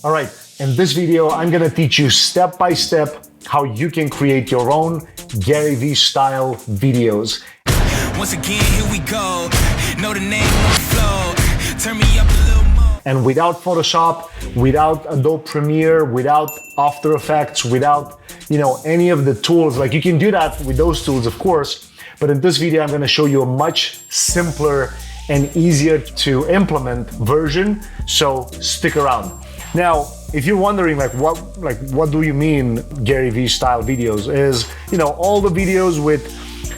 All right, in this video, I'm gonna teach you step by step how you can create your own Gary Vee style videos. Once again, here we go. Know the name on the flow. Turn me up a little more. And without Photoshop, without Adobe Premiere, without After Effects, without, any of the tools, like you can do that with those tools, of course. But in this video, I'm gonna show you a much simpler and easier to implement version. So stick around. Now, if you're wondering what do you mean Gary Vee style videos is, all the videos with,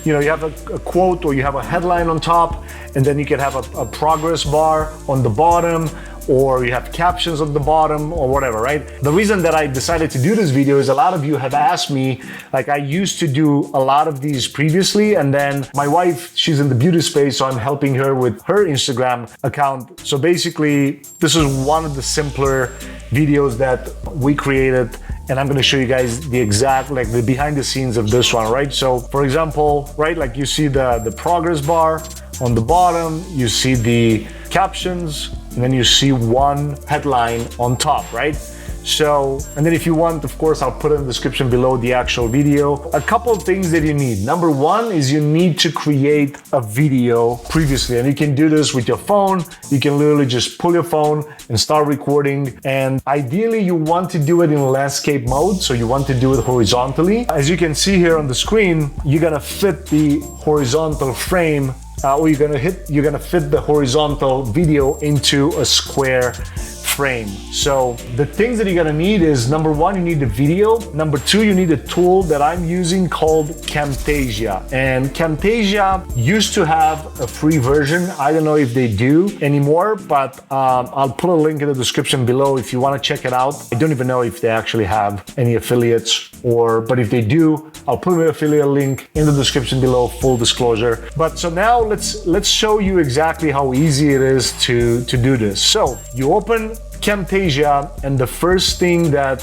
you have a quote or you have a headline on top, and then you can have a progress bar on the bottom, or you have captions on the bottom or whatever, right? The reason that I decided to do this video is a lot of you have asked me, I used to do a lot of these previously, and then my wife, she's in the beauty space, so I'm helping her with her Instagram account. So basically, this is one of the simpler videos that we created, and I'm gonna show you guys the exact, the behind the scenes of this one, right? So for example, right, you see the progress bar on the bottom, you see the captions, and then you see one headline on top, right? So, and then if you want, of course, I'll put in the description below the actual video. A couple of things that you need. Number one is you need to create a video previously, and you can do this with your phone. You can literally just pull your phone and start recording. And ideally, you want to do it in landscape mode, so you want to do it horizontally. As you can see here on the screen, you're gonna fit the horizontal frame, or you're gonna fit the horizontal video into a square frame. So the things that you're gonna need is, number one, you need the video. Number two, you need a tool that I'm using called Camtasia. And Camtasia used to have a free version. I don't know if they do anymore, but I'll put a link in the description below if you wanna check it out. I don't even know if they actually have any affiliates, but if they do, I'll put an affiliate link in the description below, full disclosure. But so now let's show you exactly how easy it is to do this. So you open Camtasia, and the first thing that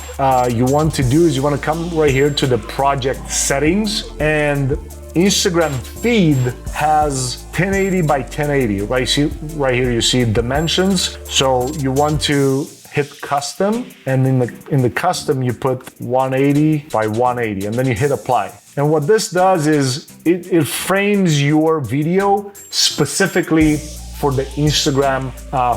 you want to do is you want to come right here to the project settings, and Instagram feed has 1080 by 1080, right? See, right here you see dimensions. So you want to hit custom, and in the custom you put 180 by 180, and then you hit apply. And what this does is it frames your video specifically for the Instagram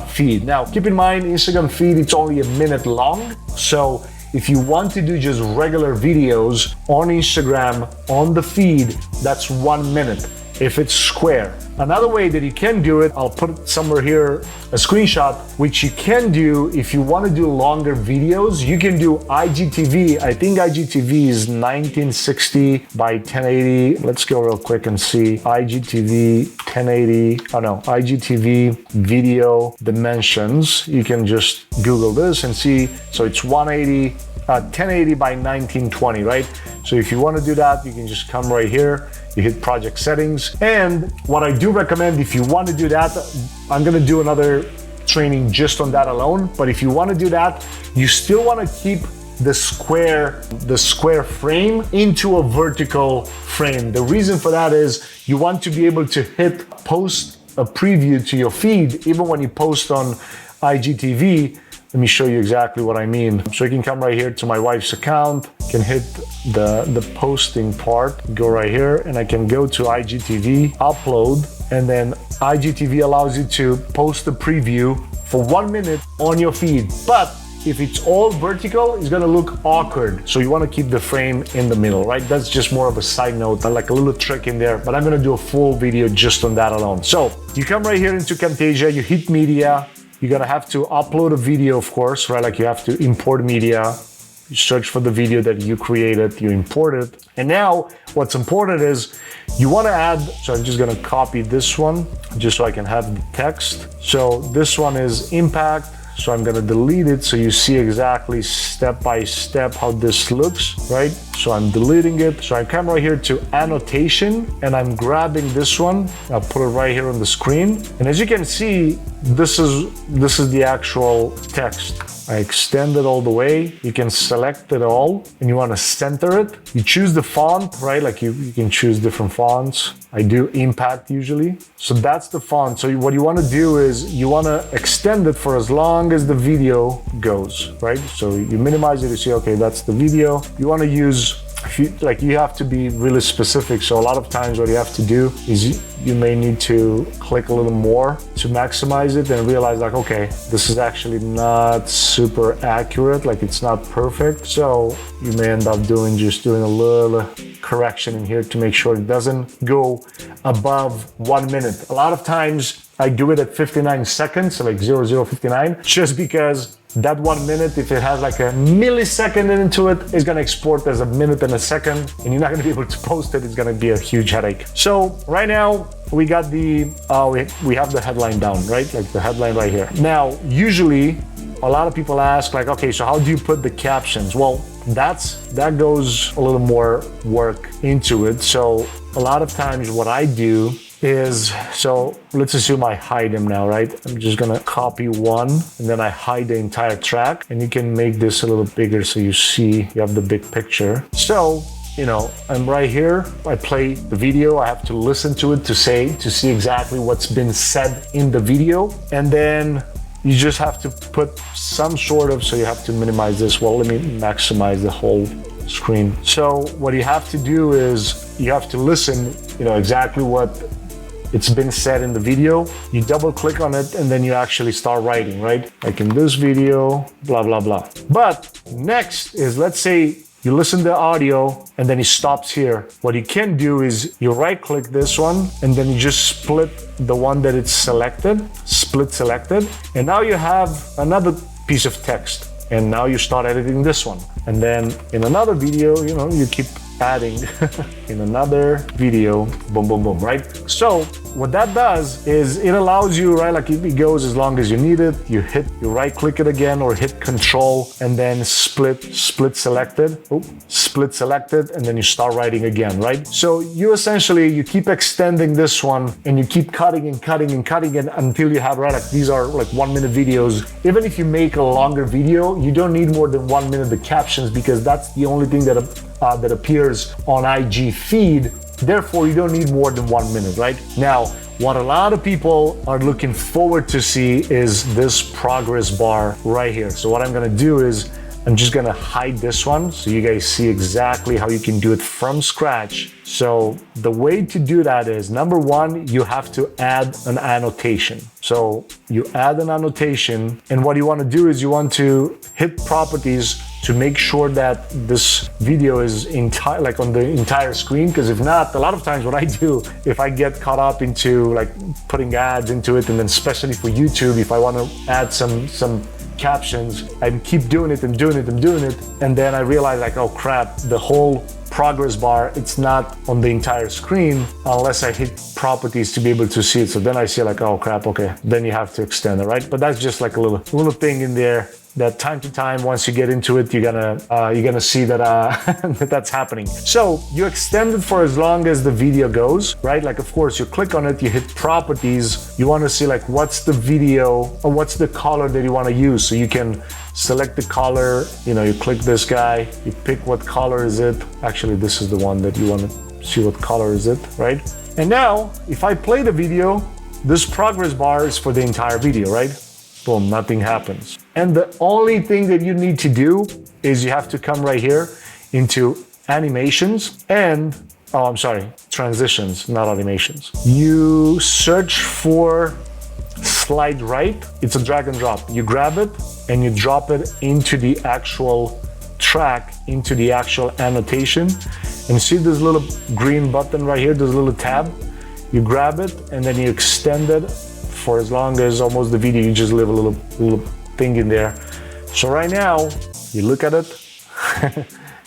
feed. Now, keep in mind, Instagram feed, it's only a minute long. So if you want to do just regular videos on Instagram, on the feed, that's 1 minute if it's square. Another way that you can do it, I'll put somewhere here a screenshot, which you can do if you want to do longer videos. You can do IGTV. I think IGTV is 1960 by 1080. Let's go real quick and see. IGTV 1080. Oh no, IGTV video dimensions. You can just Google this and see. So it's 1080 by 1920, right? So if you want to do that, you can just come right here. You hit project settings. And what I do recommend, if you want to do that, I'm going to do another training just on that alone. But if you want to do that, you still want to keep the square frame into a vertical frame. The reason for that is you want to be able to post a preview to your feed, even when you post on IGTV. Let me show you exactly what I mean. So you can come right here to my wife's account, can hit the posting part, go right here, and I can go to IGTV, upload, and then IGTV allows you to post a preview for 1 minute on your feed. But if it's all vertical, it's gonna look awkward. So you wanna keep the frame in the middle, right? That's just more of a side note, like a little trick in there, but I'm gonna do a full video just on that alone. So you come right here into Camtasia, you hit media, you're gonna have to upload a video, of course, right? You have to import media. You search for the video that you created, you import it. And now what's important is you wanna add, so I'm just gonna copy this one just so I can have the text. So this one is impact. So I'm gonna delete it so you see exactly step by step how this looks, right? So I'm deleting it. So I come right here to annotation, and I'm grabbing this one. I'll put it right here on the screen. And as you can see, this is the actual text. I extend it all the way. You can select it all and you want to center it. You choose the font, right? Like you can choose different fonts. I do impact usually. So that's the font. So what you want to do is you want to extend it for as long as the video goes, right? So you minimize it, you see, okay, that's the video. You want to use, you have to be really specific. So a lot of times what you have to do is you may need to click a little more to maximize it and realize like, okay, this is actually not super accurate. Like it's not perfect. So you may end up just doing a little correction in here to make sure it doesn't go above 1 minute. A lot of times I do it at 59 seconds, so like 0059, just because that 1 minute, if it has like a millisecond into it, it's gonna export as a minute and a second, and you're not gonna be able to post it. It's gonna be a huge headache. So right now we got we have the headline down, right? Like the headline right here. Now, usually a lot of people ask like, okay, so how do you put the captions? Well, that goes a little more work into it. So a lot of times what I do is, so let's assume I hide him now, right? I'm just gonna copy one and then I hide the entire track, and you can make this a little bigger so you see, you have the big picture. So, you know, I'm right here, I play the video, I have to listen to it to see exactly what's been said in the video. And then you just have to put some sort of, so you have to minimize this. Well, let me maximize the whole screen. So what you have to do is you have to listen, you know, exactly what it's been said in the video. You double click on it and then you actually start writing, right? Like in this video, blah, blah, blah. But next is, let's say you listen to the audio and then it stops here. What you can do is you right click this one and then you just split the one that it's selected, split selected. And now you have another piece of text. And now you start editing this one. And then in another video, you know, you keep adding in another video, boom, boom, boom, right? So what that does is it allows you, right? Like it goes as long as you need it. You right click it again or hit control and then split selected, split selected, and then you start writing again, right? So you keep extending this one and you keep cutting and cutting and cutting it until you have, right? Like these are like 1 minute videos. Even if you make a longer video, you don't need more than 1 minute, the captions, because that's the only thing that appears on IG feed. Therefore, you don't need more than 1 minute, right? Now, what a lot of people are looking forward to see is this progress bar right here. So what I'm gonna do is I'm just gonna hide this one so you guys see exactly how you can do it from scratch. So the way to do that is, number one, you have to add an annotation. So you add an annotation, and what you want to do is you want to hit properties to make sure that this video is like on the entire screen. Because if not, a lot of times what I do, if I get caught up into like putting ads into it, and then especially for YouTube, if I want to add some captions, I keep doing it and doing it and doing it, and then I realize like, oh crap, the whole progress bar, it's not on the entire screen unless I hit properties to be able to see it. So then I see like, oh crap, okay, then you have to extend it, right? But that's just like a little thing in there that time to time, once you get into it, you're gonna see that that that's happening. So you extend it for as long as the video goes, right? Like, of course, you click on it, you hit properties, you want to see like what's the video or what's the color that you want to use. So you can select the color, you know, you click this guy, you pick what color is it. Actually, this is the one that you want to see what color is it, right? And now, if I play the video, this progress bar is for the entire video, right? Boom, nothing happens. And the only thing that you need to do is you have to come right here into animations and, oh, I'm sorry, transitions, not animations. You search for slide right. It's a drag and drop. You grab it and you drop it into the actual track, into the actual annotation. And see this little green button right here, this little tab? You grab it and then you extend it for as long as almost the video. You just leave a little thing in there. So right now, you look at it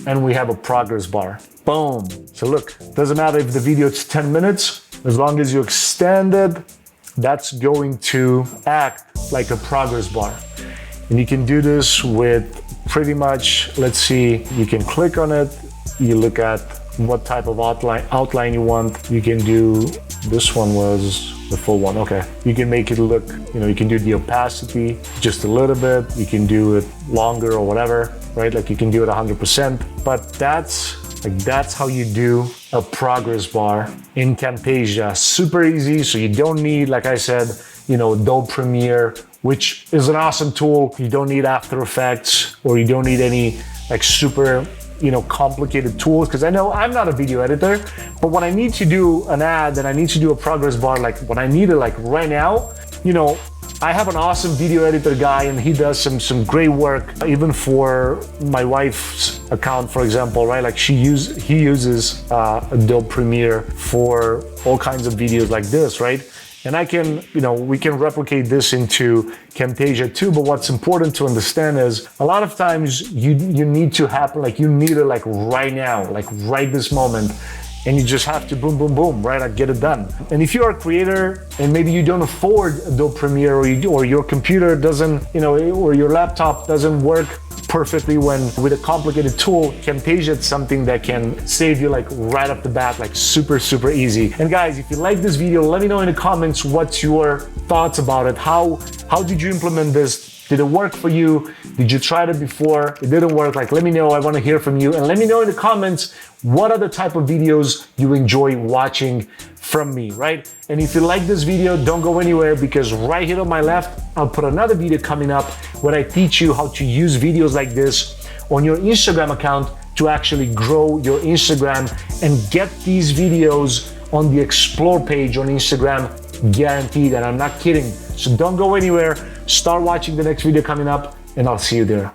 and we have a progress bar. Boom. So look, doesn't matter if the video is 10 minutes, as long as you extend it, that's going to act like a progress bar. And you can do this with pretty much, let's see, you can click on it, you look at what type of outline you want. You can do, this one was The full one, okay. You can make it look, you can do the opacity just a little bit. You can do it longer or whatever, right? Like you can do it 100%, but that's how you do a progress bar in Camtasia. Super easy, so you don't need, like I said, Adobe Premiere, which is an awesome tool. You don't need After Effects, or you don't need any like super complicated tools, because I know I'm not a video editor, but when I need to do an ad and I need to do a progress bar, like when I need it like right now, I have an awesome video editor guy, and he does some great work even for my wife's account, for example, right? Like he uses Adobe Premiere for all kinds of videos like this, right? And I can, we can replicate this into Camtasia too, but what's important to understand is a lot of times you need to happen, like you need it like right now, like right this moment, and you just have to boom, boom, boom, right? Like get it done. And if you're a creator and maybe you don't afford Adobe Premiere, or your computer doesn't, or your laptop doesn't work perfectly with a complicated tool, Camtasia is something that can save you like right off the bat, like super, super easy. And guys, if you like this video, let me know in the comments what's your thoughts about it. How did you implement this? Did it work for you? Did you try it before? It didn't work? Like, let me know. I want to hear from you. And let me know in the comments what other type of videos you enjoy watching from me, right? And if you like this video, don't go anywhere, because right here on my left, I'll put another video coming up where I teach you how to use videos like this on your Instagram account to actually grow your Instagram and get these videos on the Explore page on Instagram, guaranteed. And I'm not kidding. So don't go anywhere. Start watching the next video coming up, and I'll see you there.